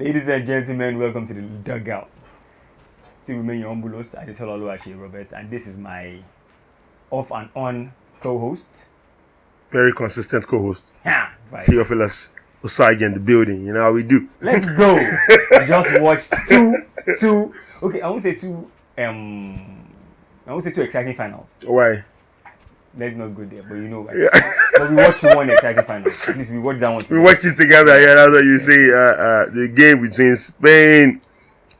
Ladies and gentlemen, welcome to the dugout. Still remain your humble host, Adetola Roberts, and this is my off and on co-host. Very consistent co-host. Yeah, right. Theophilus Osagi in the building. You know how we do. Let's go. I just watched two. Okay, I won't say two exciting finals. Why? Let's not go there, but you know, but we watched one exciting final. At least we watched that one together. We watched it together. Yeah, that's what you say. The game between Spain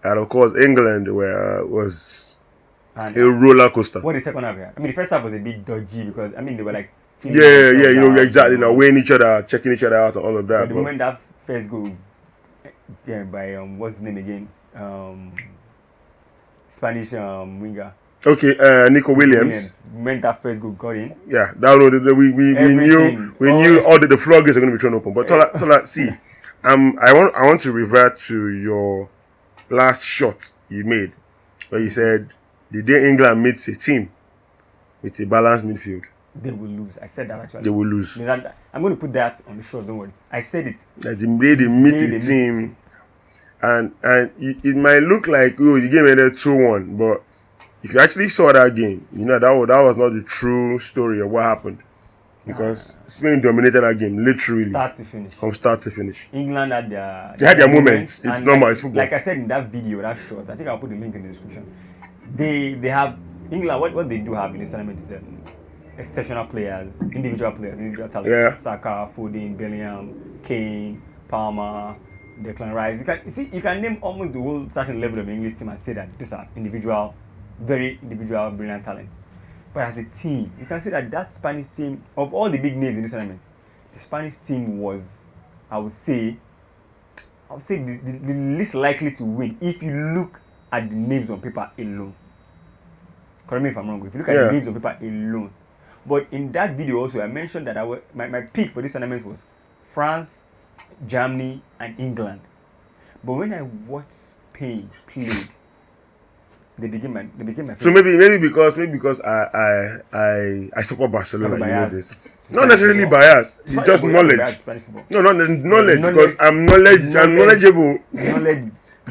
and of course England was a roller coaster. What the second half? Yeah? I mean, the first half was a bit dodgy because they were like. Exactly. Now weighing each other, checking each other out, and all of that. But the moment that first goal, by what's his name again? Spanish winger. Okay, Nico Williams. When that first goal got in. Yeah, that we knew all the floodgates are going to be thrown open. But Tola, see, I want to revert to your last shot you made, where you said the day England meets a team with a balanced midfield, they will lose. I said that actually. They will lose. I'm going to put that on the show. Don't worry. I said it. That the day they meet a team, and it might look like the game ended 2-1, but if you actually saw that game, that was not the true story of what happened. Because Spain dominated that game, literally. From start to finish. England had their moments. It's normal, it's football. Like I said in that video, that short, I think I'll put the link in the description. They have, England, what they do have in this tournament is exceptional players, individual talents. Yeah. Saka, Foden, Bellingham, Kane, Palmer, Declan Rice. You can name almost the whole starting level of the English team and say that these are very individual, brilliant talents. But as a team, you can say that Spanish team, of all the big names in this tournament, the Spanish team was, I would say the least likely to win if you look at the names on paper alone. Correct me if I'm wrong. If you look at the names on paper alone. But in that video also, I mentioned that my pick for this tournament was France, Germany, and England. But when I watched Spain play, they became my favorite. So maybe because I support Barcelona, you know this. Not necessarily bias. It's just knowledge. No, not knowledge because I'm knowledgeable.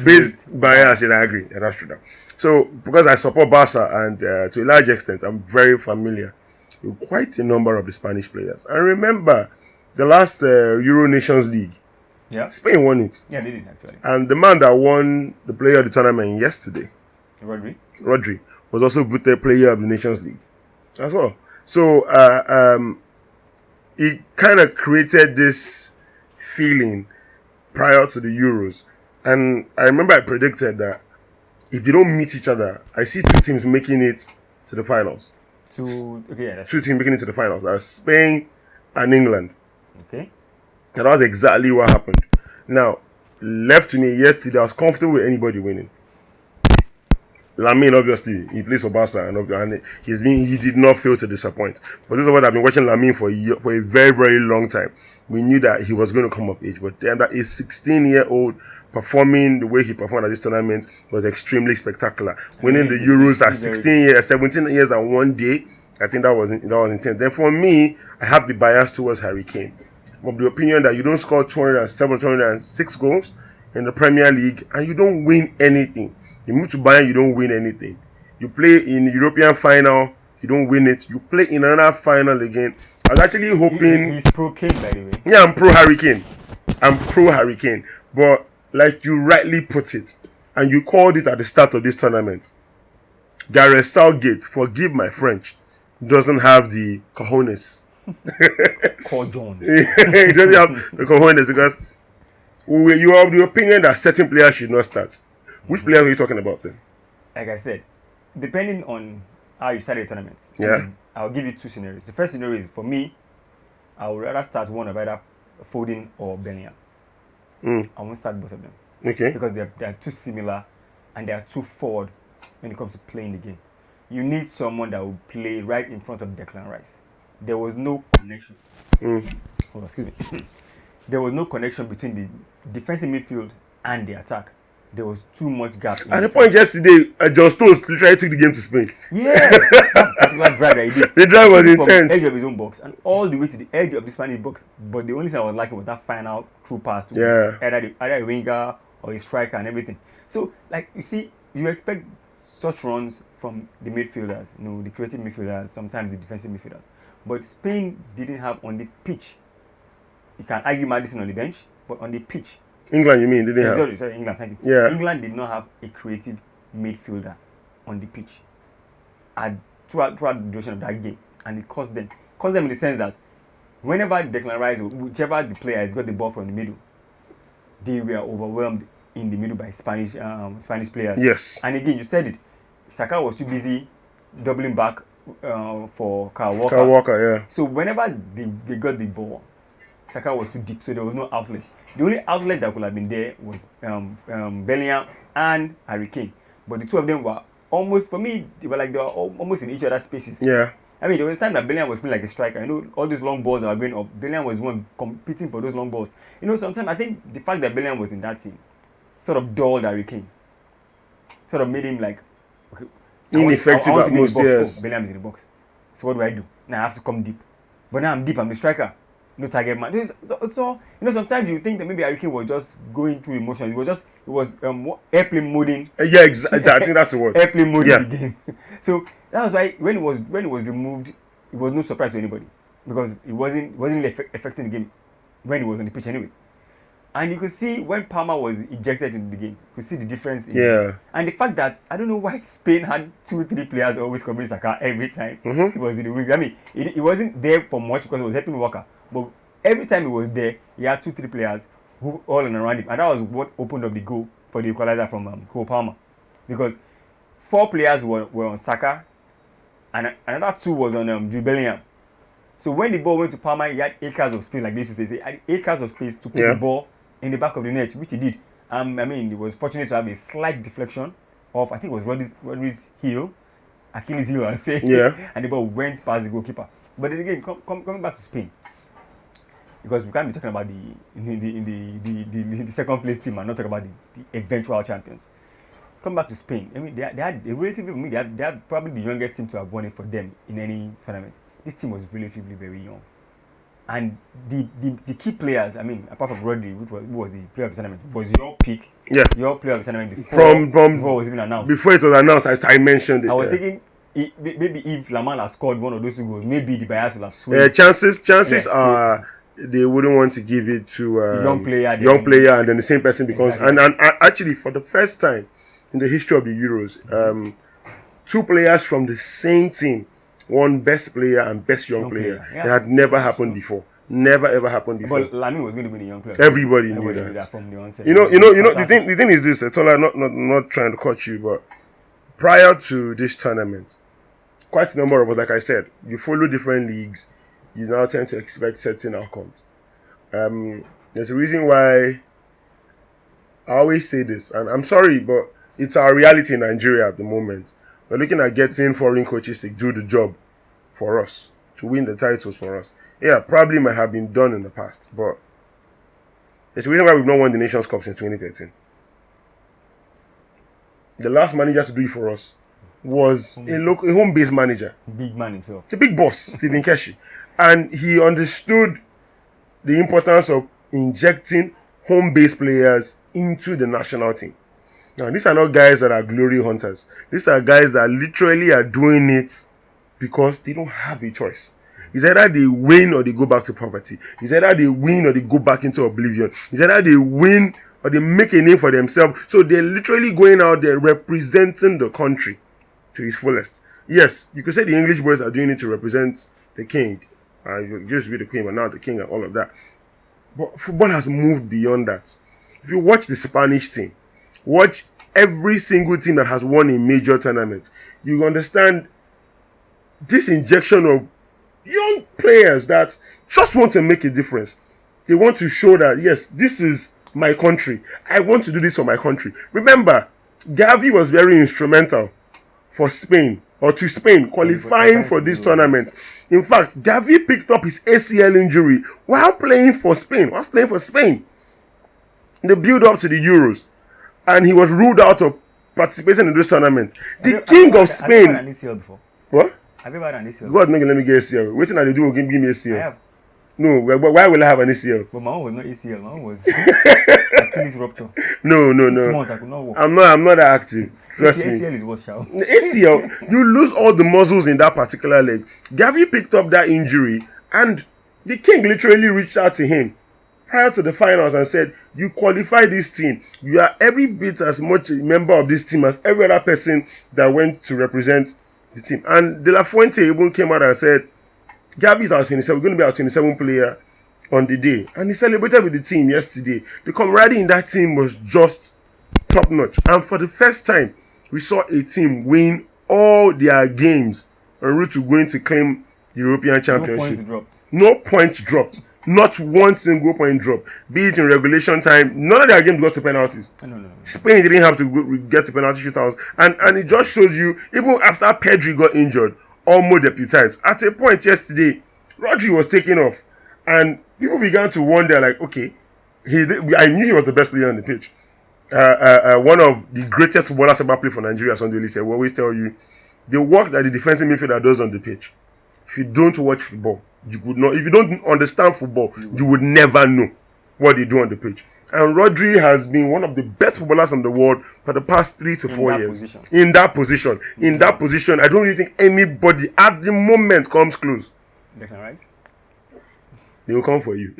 Based bias, and I agree. Yeah, that's true. Now. So because I support Barca and to a large extent, I'm very familiar with quite a number of the Spanish players. I remember the last Euro Nations League. Yeah. Spain won it. Yeah, they did actually. And the man that won the player of the tournament yesterday, Rodri, was also voted player of the Nations League as well. So it kind of created this feeling prior to the Euros. And I remember I predicted that if they don't meet each other, I see two teams making it to the finals. Two teams making it to the finals, Spain and England. Okay. And that was exactly what happened. Now, left to me yesterday, I was comfortable with anybody winning. Lamine, obviously, he plays for Barca, and he did not fail to disappoint. For those of us that have been watching Lamine for a very, very long time, we knew that he was going to come of age. But then that a 16-year-old performing the way he performed at this tournament was extremely spectacular. Winning the Euros at 17 years and 1 day, I think that was intense. Then for me, I have the bias towards Harry Kane. Of the opinion that you don't score 206 goals in the Premier League and you don't win anything. You move to Bayern, you don't win anything. You play in the European final, you don't win it. You play in another final again. I was actually hoping... He's pro Kane, by the way. Yeah, I'm pro Harry Kane. But like you rightly put it, and you called it at the start of this tournament, Gareth Southgate, forgive my French, doesn't have the cojones. Call Jones. He doesn't have the cojones because you have the opinion that certain players should not start. Which players are you talking about then? Like I said, depending on how you start a tournament, I'll give you two scenarios. The first scenario is, for me, I would rather start one of either Foden or Bellingham. I won't start both of them. Okay. Because they are too similar and they are too forward when it comes to playing the game. You need someone that will play right in front of Declan Rice. There was no connection. Oh, excuse me. There was no connection between the defensive midfield and the attack. There was too much gap. At the point yesterday, John Stones literally took the game to Spain. Yes, that particular drive that he did. The drive was intense. From the edge of his own box and all the way to the edge of the Spanish box. But the only thing I was liking was that final through pass to either a winger or a striker and everything. So, like you see, you expect such runs from the midfielders, the creative midfielders, sometimes the defensive midfielders. But Spain didn't have on the pitch. You can argue Madison on the bench, but on the pitch. England, you mean? Didn't have? Sorry, England, thank you. Yeah. England did not have a creative midfielder on the pitch throughout the duration of that game. And it cost them. Cost them in the sense that whenever Declan Rice, whichever the player has got the ball from the middle, they were overwhelmed in the middle by Spanish players. Yes. And again, you said it. Saka was too busy doubling back for Kyle Walker. Kyle Walker, yeah. So whenever they got the ball, Saka was too deep, so there was no outlet. The only outlet that could have been there was Bellingham and Harry Kane. But the two of them were almost, for me, they were almost in each other's spaces. Yeah. I mean, there was a time that Bellingham was playing like a striker. All these long balls that were going up, Bellingham was one competing for those long balls. Sometimes I think the fact that Bellingham was in that team sort of dulled Harry Kane. Sort of made him like, okay, ineffective at most, yes. Oh, Bellingham is in the box. So what do I do? Now I have to come deep. But now I'm deep, I'm the striker. No target man. So sometimes you think that maybe Harry Kane was just going through emotions. It was airplane moding. Yeah, exactly. I think that's the word. Airplane moding the game. So that was why when it was removed, it was no surprise to anybody because it wasn't really affecting the game when he was on the pitch anyway. And you could see when Palmer was ejected into the game, you could see the difference. And the fact that I don't know why Spain had 2-3 players always covering Saka every time he was in the wing. I mean, it wasn't there for much because it was helping Walker, but every time he was there, he had 2-3 players who all and around him, and that was what opened up the goal for the equalizer from Cole Palmer, because 4 players were on Saka, and another 2 was on Jude Bellingham. So when the ball went to Palmer, he had acres of space, like they used to say, he had acres of space to put the ball in the back of the net, which he did. I mean, he was fortunate to have a slight deflection of, I think it was Rodri's heel, Achilles heel, I'll say. Yeah. And the ball went past the goalkeeper. But then again, coming back to Spain, because we can't be talking about the second place team and not talk about the eventual champions. Come back to Spain. I mean, they had relatively, they had probably the youngest team to have won it for them in any tournament. This team was relatively very young. And the key players, I mean, apart from Rodri, who was the player of the tournament, was your pick. Yeah. Your player of the tournament before it was even announced. Before it was announced, I mentioned it. I was thinking, maybe if Lamar had scored one of those 2 goals, maybe the bias would have swayed. Chances are they wouldn't want to give it to a young player, and then the same person becomes. Exactly. And actually, for the first time in the history of the Euros, 2 players from the same team won best player and best young player. Yeah. That had never happened before. Never ever happened before. But Lamine was going to win the young player. Everybody knew that from the onset. The thing is this, Tola, not trying to cut you, but prior to this tournament, quite a number of us, like I said, you follow different leagues, you now tend to expect certain outcomes. There's a reason why I always say this, and I'm sorry, but it's our reality in Nigeria at the moment. We're looking at getting foreign coaches to do the job for us, to win the titles for us. Yeah, probably might have been done in the past, but there's a reason why we've not won the Nations Cup since 2013. The last manager to do it for us was a home-based manager. Big man himself. The big boss, Stephen Keshi. And he understood the importance of injecting home-based players into the national team. Now, these are not guys that are glory hunters. These are guys that literally are doing it because they don't have a choice. It's either they win or they go back to poverty. It's either they win or they go back into oblivion. It's either they win or they make a name for themselves. So they're literally going out there representing the country to its fullest. Yes, you could say the English boys are doing it to represent the king. You just be the queen, but now the king and all of that. But football has moved beyond that. If you watch the Spanish team, watch every single team that has won a major tournament, you understand this injection of young players that just want to make a difference. They want to show that, yes, this is my country. I want to do this for my country. Remember, Gavi was very instrumental for Spain, or to Spain, qualifying for this tournament. In fact, Gavi picked up his ACL injury while playing for Spain. In the build-up to the Euros. And he was ruled out of participation in this tournament. The king of Spain. Have you had an ACL before? What? Have you had an ACL? God, no, let me get ACL. Waiting at the do give me ACL. I have. No, why will I have an ACL? But my own was not ACL. My own was I Achilles rupture. No. 6 months I could not walk. I'm not that active. Trust me. ACL is what, shall? ACL, you lose all the muscles in that particular leg. Gavi picked up that injury, and the king literally reached out to him prior to the finals and said, you qualify this team. You are every bit as much a member of this team as every other person that went to represent the team. And De La Fuente even came out and said, Gavi is our 27, we're going to be our 27 player on the day. And he celebrated with the team yesterday. The camaraderie in that team was just top notch. And for the first time, we saw a team win all their games en route to going to claim the European Championship. No points dropped. Not one single point drop. Be it in regulation time, none of their games got to penalties. No. Spain didn't have to get to penalty shootouts. And it just showed you, even after Pedri got injured, almost deputized. At a point yesterday, Rodri was taken off. And people began to wonder, like, okay, I knew he was the best player on the pitch. One of the greatest footballers ever played for Nigeria, Sunday said, we always tell you, the work that the defensive midfielder does on the pitch, if you don't watch football, you would not. If you don't understand football, you would never know what they do on the pitch. And Rodri has been one of the best footballers in the world for the past 3 to 4 years. In that position, I don't really think anybody at the moment comes close. That's right. They will come for you.